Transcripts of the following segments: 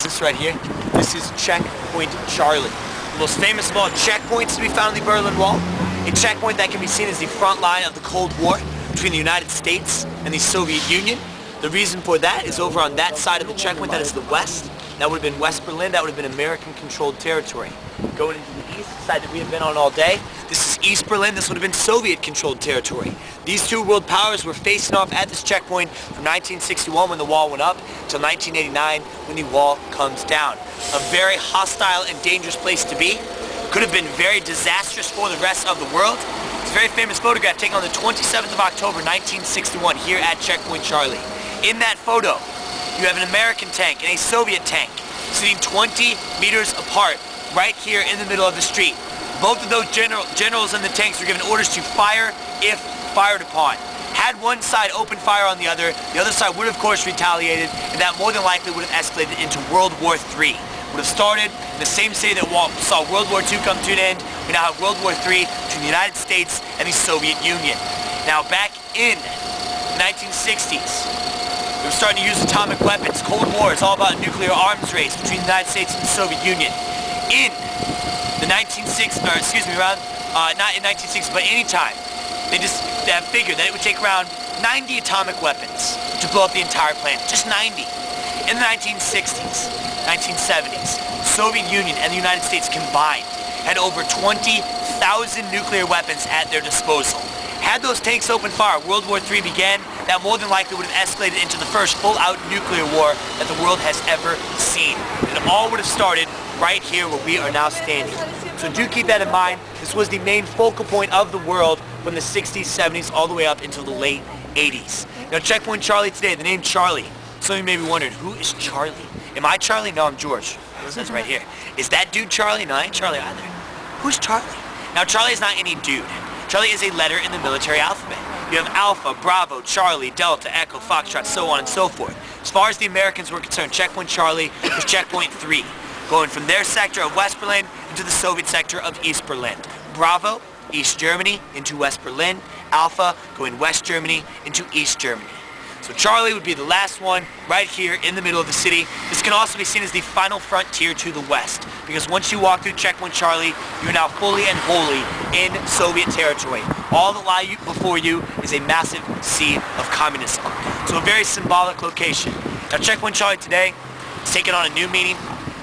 this right here? This is Checkpoint Charlie. The most famous of all checkpoints to be found on the Berlin Wall. A checkpoint that can be seen as the front line of the Cold War between the United States and the Soviet Union. The reason for that is over on that side of the checkpoint, that is the west. That would have been West Berlin, that would have been American-controlled territory. Going into the east side that we have been on all day, this is East Berlin, this would have been Soviet-controlled territory. These two world powers were facing off at this checkpoint from 1961 when the wall went up until 1989 when the wall comes down. A very hostile and dangerous place to be. Could have been very disastrous for the rest of the world. It's a very famous photograph taken on the 27th of October 1961 here at Checkpoint Charlie. In that photo, you have an American tank and a Soviet tank sitting 20 meters apart right here in the middle of the street. Both of those generals in the tanks were given orders to fire if fired upon. Had one side opened fire on the other side would have of course retaliated, and that more than likely would have escalated into World War III. Would have started in the same city that saw World War II come to an end. We now have World War III between the United States and the Soviet Union. Now back in the 1960s, we were starting to use atomic weapons. Cold War is all about a nuclear arms race between the United States and the Soviet Union. In the 1960s, or excuse me, around, not in 1960s, but any time, they figured that it would take around 90 atomic weapons to blow up the entire planet. Just 90. In the 1960s, 1970s, Soviet Union and the United States combined had over 20,000 nuclear weapons at their disposal. Had those tanks opened fire, World War III began, that more than likely would have escalated into the first full-out nuclear war that the world has ever seen. And it all would have started right here where we are now standing. So do keep that in mind. This was the main focal point of the world from the 60s, 70s, all the way up until the late 80s. Now, Checkpoint Charlie today, the name Charlie. Some of you may be wondering, who is Charlie? Am I Charlie? No, I'm George. It says right here. Is that dude Charlie? No, I ain't Charlie either. Who's Charlie? Now, Charlie is not any dude. Charlie is a letter in the military alphabet. You have Alpha, Bravo, Charlie, Delta, Echo, Foxtrot, so on and so forth. As far as the Americans were concerned, Checkpoint Charlie was Checkpoint 3, going from their sector of West Berlin into the Soviet sector of East Berlin. Bravo, East Germany into West Berlin. Alpha, going West Germany into East Germany. So Charlie would be the last one right here in the middle of the city. This can also be seen as the final frontier to the west, because once you walk through Checkpoint Charlie, you're now fully and wholly in Soviet territory. All that lie before you is a massive sea of communism. So a very symbolic location. Now Checkpoint Charlie today is taking on a new meaning.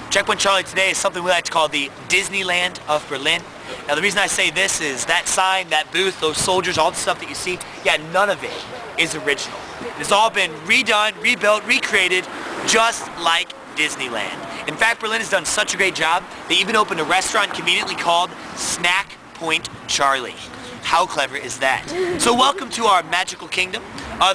Checkpoint Charlie today is something we like to call the Disneyland of Berlin. Now the reason I say this is that sign, that booth, those soldiers, all the stuff that you see, yeah, none of it is original. It's all been redone, rebuilt, recreated, just like Disneyland. In fact, Berlin has done such a great job, they even opened a restaurant conveniently called Snack Point Charlie. How clever is that? So welcome to our magical kingdom.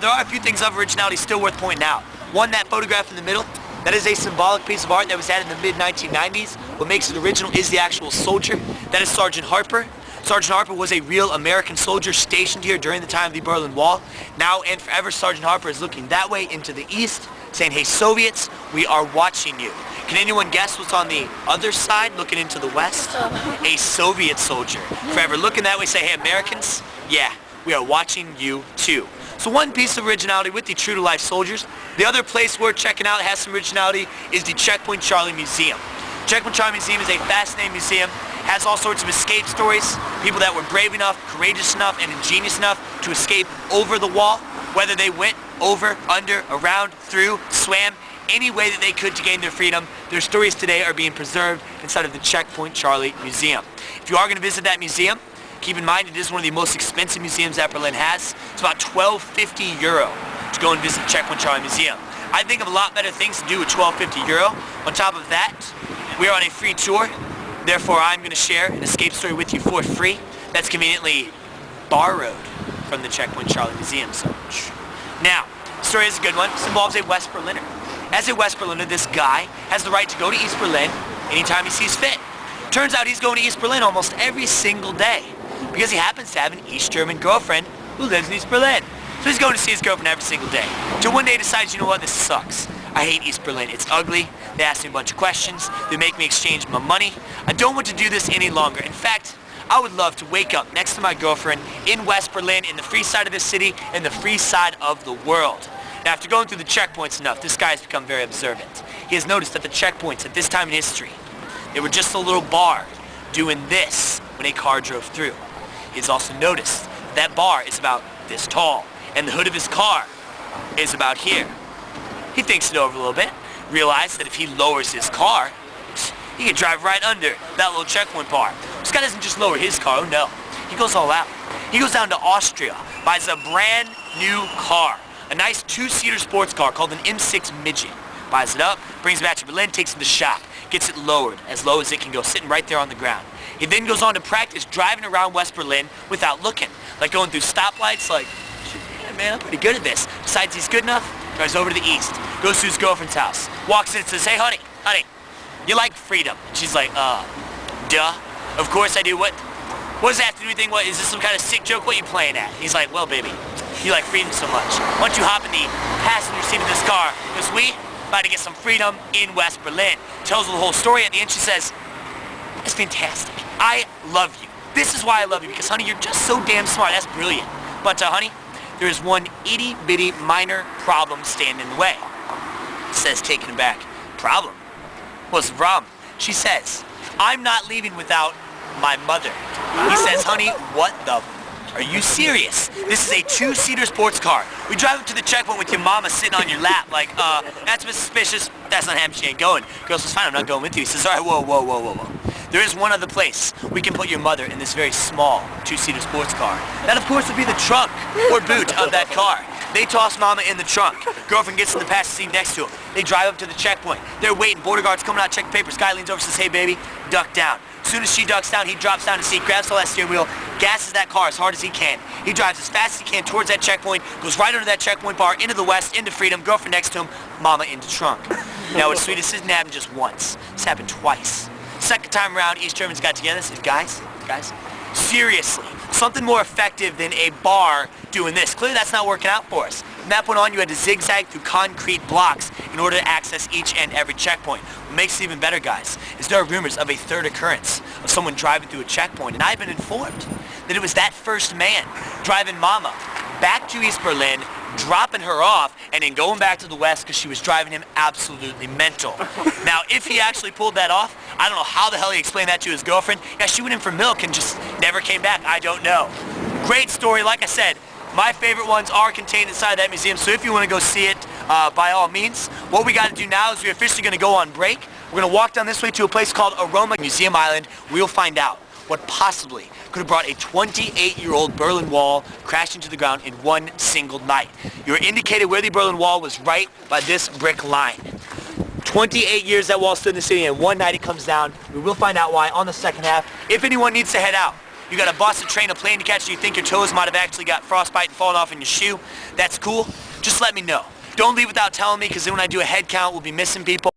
There are a few things of originality still worth pointing out. One, that photograph in the middle, that is a symbolic piece of art that was added in the mid-1990s. What makes it original is the actual soldier. That is Sergeant Harper. Sergeant Harper was a real American soldier stationed here during the time of the Berlin Wall. Now and forever, Sergeant Harper is looking that way into the east, saying, hey, Soviets, we are watching you. Can anyone guess what's on the other side, looking into the west? A Soviet soldier. Forever looking that way, say, hey, Americans, yeah, we are watching you too. So one piece of originality with the true-to-life soldiers. The other place worth checking out has some originality is the Checkpoint Charlie Museum. Checkpoint Charlie Museum is a fascinating museum. Has all sorts of escape stories. People that were brave enough, courageous enough, and ingenious enough to escape over the wall. Whether they went over, under, around, through, swam, any way that they could to gain their freedom, their stories today are being preserved inside of the Checkpoint Charlie Museum. If you are going to visit that museum, keep in mind it is one of the most expensive museums that Berlin has. It's about €12.50 to go and visit Checkpoint Charlie Museum. I think of a lot better things to do with €12.50. On top of that, we are on a free tour. Therefore, I'm going to share an escape story with you for free that's conveniently borrowed from the Checkpoint Charlie Museum. So, now, the story is a good one. This involves a West Berliner. As a West Berliner, this guy has the right to go to East Berlin anytime he sees fit. Turns out he's going to East Berlin almost every single day because he happens to have an East German girlfriend who lives in East Berlin. So he's going to see his girlfriend every single day. Till one day he decides, you know what, this sucks. I hate East Berlin. It's ugly. They ask me a bunch of questions. They make me exchange my money. I don't want to do this any longer. In fact, I would love to wake up next to my girlfriend in West Berlin, in the free side of the city, in the free side of the world. Now, after going through the checkpoints enough, this guy has become very observant. He has noticed that the checkpoints at this time in history, they were just a little bar doing this when a car drove through. He has also noticed that bar is about this tall, and the hood of his car is about here. He thinks it over a little bit, realized that if he lowers his car, he could drive right under that little checkpoint bar. This guy doesn't just lower his car, oh no. He goes all out. He goes down to Austria, buys a brand new car, a nice two-seater sports car called an M6 Midget. Buys it up, brings it back to Berlin, takes it to the shop, gets it lowered as low as it can go, sitting right there on the ground. He then goes on to practice driving around West Berlin without looking, like going through stoplights, like, yeah, man, I'm pretty good at this. Decides he's good enough, drives over to the east, goes to his girlfriend's house, walks in and says, hey, honey, you like freedom? And she's like, duh. Of course I do. What does that have to do with anything? What, is this some kind of sick joke? What are you playing at? He's like, well, baby, you like freedom so much. Why don't you hop in the passenger seat of this car? Because we about to get some freedom in West Berlin. Tells her the whole story. At the end, she says, that's fantastic. I love you. This is why I love you, because, honey, you're just so damn smart. That's brilliant. But, honey, there is one itty-bitty minor problem standing in the way. Says, taken aback, problem? What's the problem? She says, I'm not leaving without my mother. He says, honey, what the are you serious? This is a two-seater sports car. We drive up to the checkpoint with your mama sitting on your lap like, that's suspicious. That's not happening. She ain't going. Girl says, fine, I'm not going with you. He says, all right, whoa. There is one other place we can put your mother in this very small two-seater sports car. That, of course, would be the trunk or boot of that car. They toss mama in the trunk. Girlfriend gets in the passenger seat next to him. They drive up to the checkpoint. They're waiting. Border guard's coming out, check papers. Guy leans over and says, hey, baby, duck down. As soon as she ducks down, he drops down to seat, grabs all that steering wheel, gasses that car as hard as he can. He drives as fast as he can towards that checkpoint, goes right under that checkpoint bar, into the west, into freedom, girlfriend next to him, mama into trunk. Now, what's sweet is this didn't happen just once. This happened twice. Second time around, East Germans got together and said, guys, seriously, something more effective than a bar doing this. Clearly that's not working out for us. From that point on, you had to zigzag through concrete blocks in order to access each and every checkpoint. What makes it even better, guys, is there are rumors of a third occurrence of someone driving through a checkpoint, and I've been informed that it was that first man driving mama back to East Berlin, dropping her off, and then going back to the west because she was driving him absolutely mental. Now, if he actually pulled that off, I don't know how the hell he explained that to his girlfriend. Yeah, she went in for milk and just never came back. I don't know. Great story. Like I said, my favorite ones are contained inside that museum, so if you want to go see it, by all means. What we got to do now is we're officially going to go on break. We're going to walk down this way to a place called Aroma Museum Island. We'll find out what possibly could have brought a 28-year-old Berlin Wall crashing to the ground in one single night. You were indicated where the Berlin Wall was right by this brick line. 28 years that wall stood in the city, and one night it comes down. We will find out why on the second half. If anyone needs to head out, you got a bus, a train, a plane to catch, so you think your toes might have actually got frostbite and fallen off in your shoe, that's cool. Just let me know. Don't leave without telling me, because then when I do a head count, we'll be missing people.